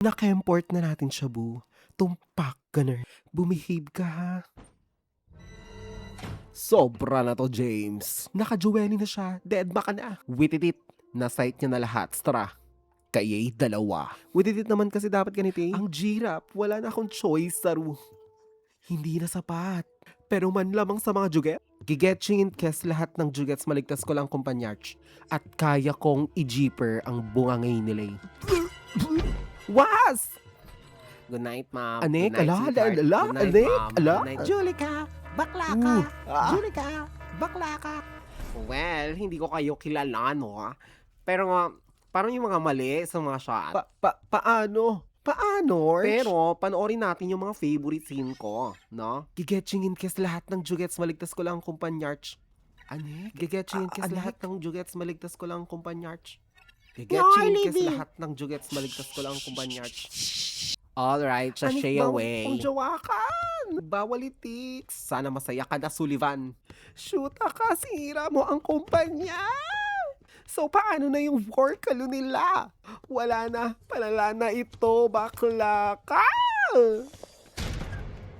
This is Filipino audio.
Naka-import na natin siya, boo. Tumpak ka na. Bumihave ka, ha? Sobra na to, James. Naka-Joelly na siya. Dead ba ka na? Wititit. Na-site niya na lahat. Tara. Kaya'y dalawa. Wititit naman kasi dapat ganito eh. Ang girap. Wala na akong choice, Saru. Hindi na sapat. Pero man lamang sa mga juget. Gigetching in kes lahat ng jugets maligtas ko lang kumpanyarch. At kaya kong i-jeeper ang bungangay nila. Was! Good night, ma'am. Anek, Good night, ala, sweetheart. ala, Good night, anek, ma'am. ala. Good night. Julika, bakla ka. Julika, bakla ka. Well, hindi ko kayo kilala, no? Pero nga, parang yung mga mali sa mga shot. Paano? Paano, Arch? Pero, panoorin natin yung mga favorite scene ko, no? Gigetching in kes lahat ng jugets maligtas ko lang kumpanyarch. Anek? Gigetching in kes Anek? lahat ng jugets maligtas ko lang kumpanyarch. Why, Gigetching in kes Libby? lahat ng jugets maligtas ko lang kumpanyarch. Alright, sashay away. Ang jawakan! Bawal itiks. Sana masaya ka na, Sullivan. Shoot ka, sira mo ang kumpanya. So, paano na yung workalo nila? Wala na, palala na ito, bakla ka!